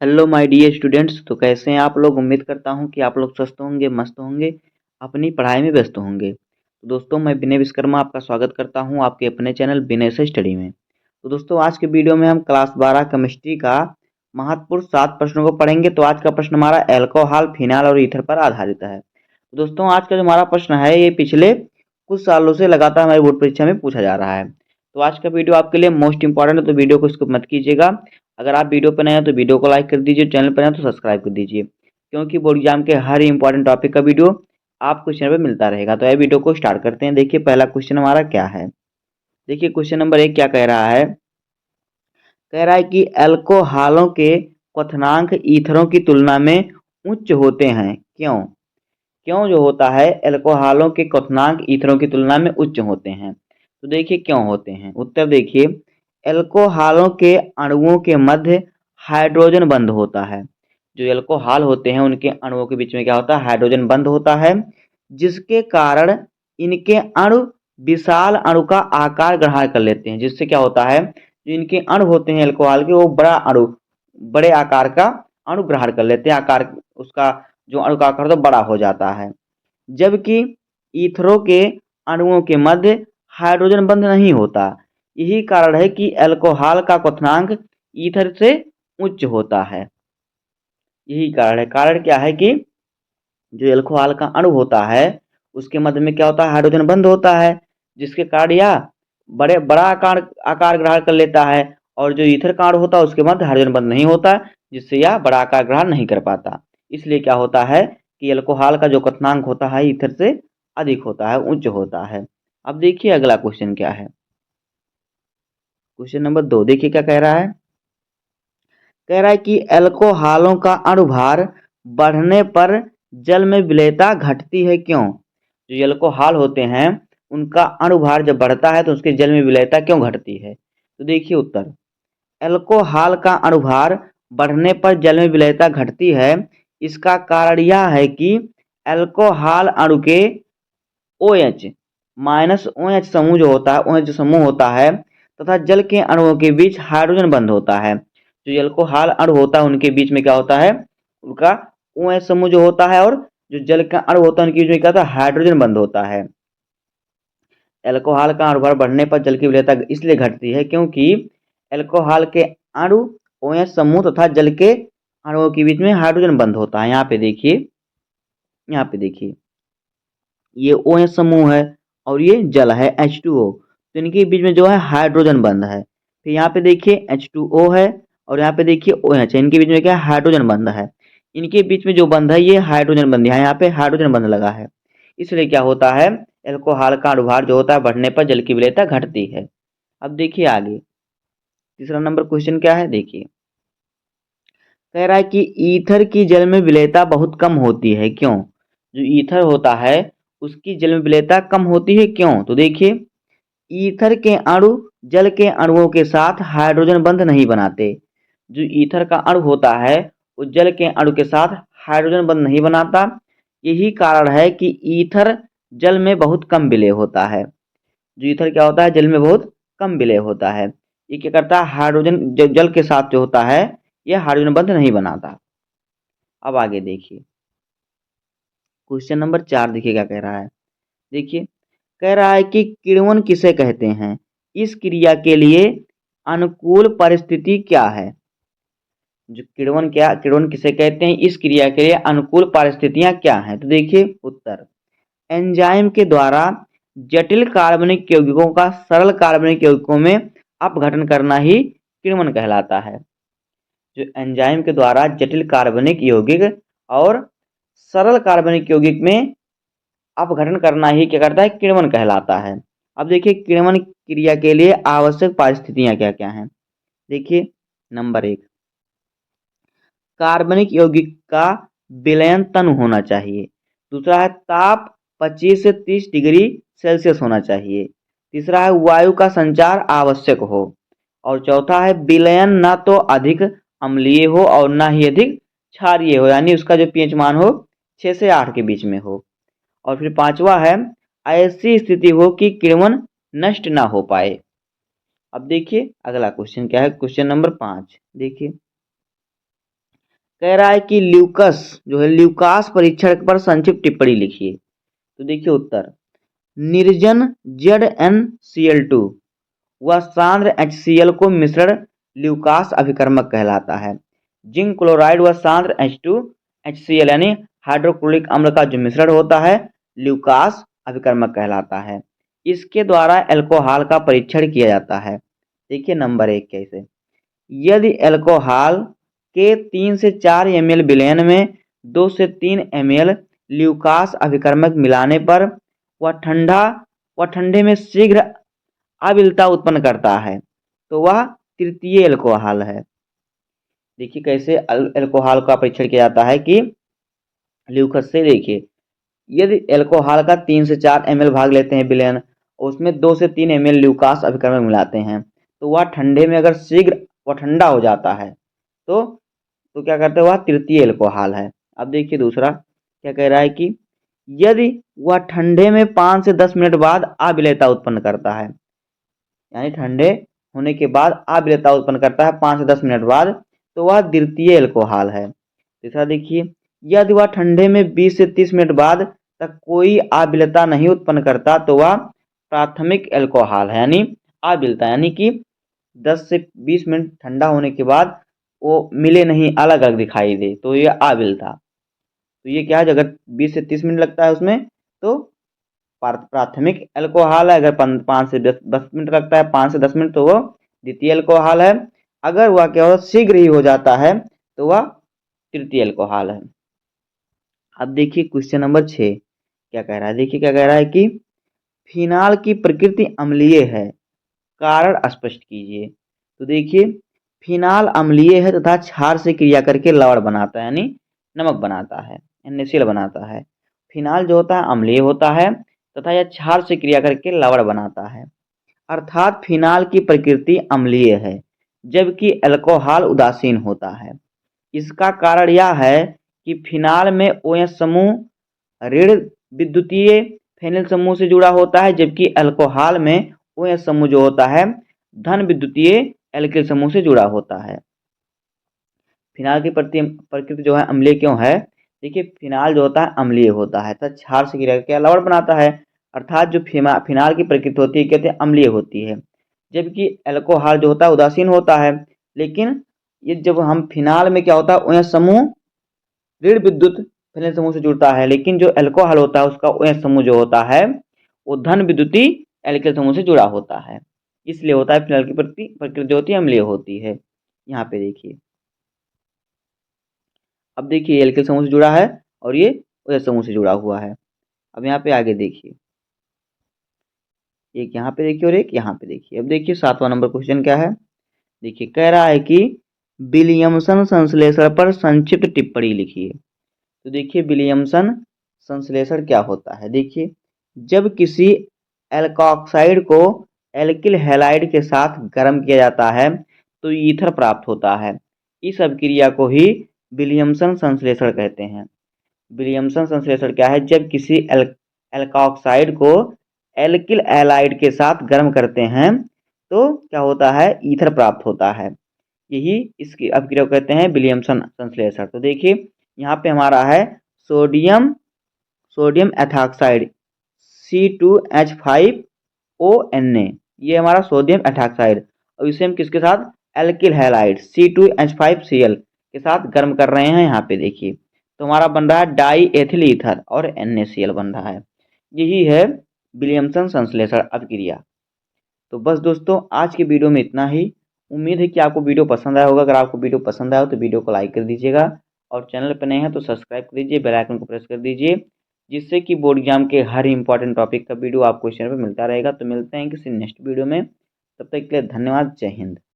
Hello my dear students. तो कैसे हैं आप लोग। उम्मीद करता हूं कि आप लोग स्वस्थ होंगे, मस्त होंगे, अपनी पढ़ाई में व्यस्त होंगे। तो दोस्तों, मैं विनय विश्वकर्मा आपका स्वागत करता हूं आपके अपने चैनल विनय से स्टडी में। तो दोस्तों, आज के वीडियो में हम क्लास 12 केमिस्ट्री का महत्वपूर्ण 7 प्रश्नों को पढ़ेंगे। तो आज का प्रश्न हमारा एल्कोहल, फिनाल और ईथर पर आधारित है। तो दोस्तों, आज का जो हमारा प्रश्न है ये पिछले कुछ सालों से लगातार हमारी बोर्ड परीक्षा में पूछा जा रहा है। तो आज का वीडियो आपके लिए मोस्ट इंपॉर्टेंट है, तो वीडियो को स्किप मत कीजिएगा। अगर आप वीडियो पर नए हैं तो वीडियो को लाइक कर दीजिए, चैनल पर नए हैं तो सब्सक्राइब कर दीजिए, क्योंकि बोर्ड एग्जाम के हर इंपॉर्टेंट टॉपिक का वीडियो आपको इस चैनल पर मिलता रहेगा। तो यह वीडियो को स्टार्ट करते हैं। देखिए पहला क्वेश्चन हमारा क्या है। देखिए क्वेश्चन नंबर 1 क्या कह रहा है। कह रहा है कि अल्कोहलों के क्वथनांक ईथरों की तुलना में उच्च होते हैं, क्यों। क्यों जो होता है अल्कोहलों के क्वथनांक ईथरों की तुलना में उच्च होते हैं। तो देखिए क्यों होते हैं। उत्तर देखिए, अल्कोहलों के अणुओं के मध्य हाइड्रोजन बंध होता है। जो अल्कोहल होते हैं उनके अणुओं के बीच में क्या होता है, हाइड्रोजन बंध होता है, जिसके कारण इनके अणु विशाल अणु का आकार ग्रहण कर लेते हैं। जिससे क्या होता है, जो इनके अणु होते हैं अल्कोहल के, वो बड़े आकार का अणु ग्रहण कर लेते हैं। आकार उसका जो अणु का आकार तो बड़ा हो जाता है। जबकि ईथरों के अणुओं के मध्य हाइड्रोजन बंध नहीं होता। यही कारण है कि अल्कोहल का क्वथनांक ईथर से उच्च होता है। यही कारण है। कारण क्या है कि जो अल्कोहल का अणु होता है उसके मध्य में क्या होता है, हाइड्रोजन बंध होता है, जिसके कारण यह बड़ा आकार आकार ग्रहण कर लेता है। और जो ईथर का अणु होता है उसके मध्य हाइड्रोजन बंध नहीं होता, जिससे यह बड़ा आकार ग्रहण नहीं कर पाता। इसलिए क्या होता है कि अल्कोहल का जो क्वथनांक होता है ईथर से अधिक होता है, उच्च होता है। अब देखिए अगला क्वेश्चन क्या है। क्वेश्चन नंबर 2 देखिए क्या कह रहा है। कह रहा है कि अल्कोहलों का अणुभार बढ़ने पर जल में विलेयता घटती है, क्यों। जो अल्कोहल होते हैं उनका अणुभार जब बढ़ता है तो उसके जल में विलेयता क्यों घटती है। तो देखिए उत्तर, अल्कोहल का अणुभार बढ़ने पर जल में विलेयता घटती है। इसका कारण यह है कि अल्कोहल अणु के OH माइनस OH समूह जो होता है, OH जो समूह होता है, तथा जल के अणुओं के बीच हाइड्रोजन बंध होता है। जो अल्कोहल अणु होता है उनके बीच में क्या होता है, उनका OH समूह जो होता है, और जो जल का अणु होता है उनके बीच में क्या होता है, हाइड्रोजन बंध होता है। अल्कोहल का अणुभार बढ़ने पर जल की विलेयता इसलिए घटती है क्योंकि अल्कोहल के अणु OH समूह तथा जल के अणुओं के बीच में हाइड्रोजन बंध होता है। यहाँ पे देखिए, यहाँ पे देखिए, ये OH समूह है और ये जल है H2O। तो इनके बीच में जो है हाइड्रोजन बंध है। फिर यहाँ पे देखिए H2O है और यहाँ पे देखिए OH है। इनके बीच में क्या है, हाइड्रोजन बंध है। इनके बीच में जो बंध है ये हाइड्रोजन बंध है। यहाँ पे हाइड्रोजन बंध लगा है। इसलिए क्या होता है, अल्कोहल का अणुभार जो होता है बढ़ने पर जल की विलेयता घटती है। अब देखिए आगे तीसरा नंबर क्वेश्चन क्या है। देखिए कह रहा है कि ईथर की जल में विलेयता बहुत कम होती है, क्यों। जो ईथर होता है उसकी जल में विलेयता कम होती है, क्यों। तो देखिए, ईथर के अणु जल के अणुओं के साथ हाइड्रोजन बंध नहीं बनाते। जो ईथर का अणु होता है वो जल के अणु के साथ हाइड्रोजन बंध नहीं बनाता। यही कारण है कि ईथर जल में बहुत कम विलेय होता है। जो ईथर क्या होता है, जल में बहुत कम विलेय होता है। ये क्या करता है, हाइड्रोजन जल के साथ जो होता है यह हाइड्रोजन बंध नहीं बनाता। अब आगे देखिए क्वेश्चन नंबर 4 देखिए क्या कह रहा है। देखिए कह रहा है कि किण्वन किसे कहते हैं, इस क्रिया के लिए अनुकूल परिस्थिति क्या है। जो किण्वन किसे कहते हैं, इस क्रिया के लिए अनुकूल परिस्थितियां क्या हैं। तो देखिए उत्तर, एंजाइम के द्वारा जटिल कार्बनिक यौगिकों का सरल कार्बनिक यौगिकों में अपघटन करना ही किण्वन कहलाता है। जो एंजाइम के द्वारा जटिल कार्बनिक यौगिक और सरल कार्बनिक यौगिक में अपघटन करना ही क्या करता है, किण्वन कहलाता है। अब देखिए किण्वन क्रिया के लिए आवश्यक परिस्थितियां क्या क्या हैं। देखिए नंबर 1, कार्बनिक यौगिक का विलयन तनु होना चाहिए। दूसरा है ताप 25 से 30 डिग्री सेल्सियस होना चाहिए। तीसरा है वायु का संचार आवश्यक हो। और चौथा है विलयन ना तो अधिक अम्लीय हो और ना ही अधिक क्षारीय हो, यानी उसका जो पीएच मान हो 6 से 8 के बीच में हो। और फिर पांचवा है ऐसी स्थिति हो कि किण्वन नष्ट ना हो पाए। अब देखिए अगला क्वेश्चन क्या है, क्वेश्चन नंबर 5 देखिए कह रहा है कि ल्यूकस जो है ल्यूकास परीक्षण पर संक्षिप्त टिप्पणी लिखिए। तो देखिए उत्तर, निर्जन ZnCl2 व सांद्र HCl को मिश्रण ल्यूकास अभिकर्मक कहलाता है। जिंक क्लोराइड व सांद्र H2HCl यानी हाइड्रोक्लोरिक अम्ल का जो मिश्रण होता है ल्यूकास अभिकर्मक कहलाता है। इसके द्वारा एल्कोहल का परीक्षण किया जाता है। देखिए नंबर 1 कैसे, यदि एल्कोहल के 3 से 4 ml विलयन में 2 से 3 ml ल्यूकास अभिकर्मक मिलाने पर वह ठंडे में शीघ्र अम्लता उत्पन्न करता है तो वह तृतीय एल्कोहल है। देखिए कैसे एल्कोहल का परीक्षण किया जाता है कि ल्यूकस से, देखिए यदि एल्कोहल का 3 से 4 ml भाग लेते हैं विलयन, उसमें 2 से 3 ml ल्यूकास अभिकर्मक मिलाते हैं तो वह ठंडे में अगर शीघ्र वह ठंडा हो जाता है तो क्या करते हैं, वह तृतीय एल्कोहल है। अब देखिए दूसरा क्या कह रहा है कि यदि वह ठंडे में 5 से 10 मिनट बाद अविलेयता उत्पन्न करता है, यानी ठंडे होने के बाद अविलेयता उत्पन्न करता है 5 से 10 मिनट बाद, तो वह द्वितीय एल्कोहल है। तीसरा देखिए, यदि वह ठंडे में 20 से 30 मिनट बाद तक कोई अविलेयता नहीं उत्पन्न करता तो वह प्राथमिक एल्कोहल है, यानी अविलेयता यानी कि 10 से 20 मिनट ठंडा होने के बाद वो मिले नहीं, अलग अलग दिखाई दे तो ये अविलेयता। तो ये क्या है, अगर 20 से 30 मिनट लगता है उसमें तो प्राथमिक एल्कोहल है, अगर 5 से 10 मिनट लगता है, 5 से 10 मिनट, तो वो द्वितीय एल्कोहल है। अगर वह क्या हो शीघ्र ही हो जाता है तो वह तृतीय एल्कोहल है। अब देखिए क्वेश्चन नंबर 6 क्या कह रहा है, देखिए क्या कह रहा है कि फिनाल की प्रकृति अम्लीय है, कारण स्पष्ट कीजिए। तो देखिए फिनाल अम्लीय है तथा क्षार से क्रिया करके लवण बनाता है, यानी नमक बनाता है, NaCl बनाता है। फिनाल जो होता है अम्लीय होता है तथा यह क्षार से क्रिया करके लवण बनाता है, अर्थात फिनाल की प्रकृति अम्लीय है जबकि अल्कोहल उदासीन होता है। इसका कारण यह है कि फिनाल में OH समूह ऋण विद्युतीय फेनिल समूह से जुड़ा होता है, जबकि अल्कोहल में OH समूह जो होता है धन विद्युतीय एल्किल समूह से जुड़ा होता है। फिनाल की प्रकृति जो है अम्लीय क्यों है, देखिए फिनाल जो होता है अम्लीय होता है तथा क्षार से क्रिया करके लवण बनाता है, अर्थात जो फिनाल की प्रकृति होती है कहते हैं अम्लीय होती है, जबकि अल्कोहल जो होता है उदासीन होता है। लेकिन ये जब हम फिनाल में क्या होता है OH समूह ऋण विद्युत फेनिल समूह से जुड़ता है, लेकिन जो अल्कोहल होता है उसका OH समूह जो होता है वो धन विद्युती एल्किल समूह से जुड़ा होता है, इसलिए होता है फिनाल की प्रकृति जो होती है अम्लीय होती है। यहाँ पे देखिए, अब देखिए एल्किल समूह से जुड़ा है और ये OH समूह से जुड़ा हुआ है। अब यहाँ पे आगे देखिए, एक यहाँ पे देखिए और एक यहाँ पे देखिए। अब देखिए 7वां नंबर क्वेश्चन क्या है, देखिए कह रहा है कि विलियमसन संश्लेषण पर संक्षिप्त टिप्पणी लिखिए। तो देखिए विलियमसन संश्लेषण क्या होता है, देखिए जब किसी एल्कोक्साइड को एल्किल हैलाइड के साथ गर्म किया जाता है तो ईथर प्राप्त होता है। इस अभिक्रिया को ही विलियमसन संश्लेषण कहते हैं। विलियमसन संश्लेषण क्या है, जब किसी एल्कोक्साइड को एल्किल हैलाइड के साथ गर्म करते हैं तो क्या होता है, ईथर प्राप्त होता है। यही इसकी अभिक्रिया को कहते हैं विलियमसन संश्लेषण। तो देखिए यहाँ पे हमारा है सोडियम एथॉक्साइड C2H5ONa, ये हमारा सोडियम एथॉक्साइड, और इसे हम किसके साथ एल्किल हैलाइड C2H5Cl के साथ गर्म कर रहे हैं। यहाँ पे देखिए तो हमारा बन रहा है डाई एथिल ईथर और NaCl बन रहा है। यही है विलियमसन संश्लेषण अभिक्रिया। तो बस दोस्तों आज की वीडियो में इतना ही। उम्मीद है कि आपको वीडियो पसंद आया होगा। अगर आपको वीडियो पसंद आया हो तो वीडियो को लाइक कर दीजिएगा और चैनल पर नए हैं तो सब्सक्राइब कर दीजिए, बेल आइकन को प्रेस कर दीजिए, जिससे कि बोर्ड एग्जाम के हर इंपॉर्टेंट टॉपिक का वीडियो आपको इस चैनल पर मिलता रहेगा। तो मिलते हैं किसी नेक्स्ट वीडियो में, तब तक के लिए धन्यवाद। जय हिंद।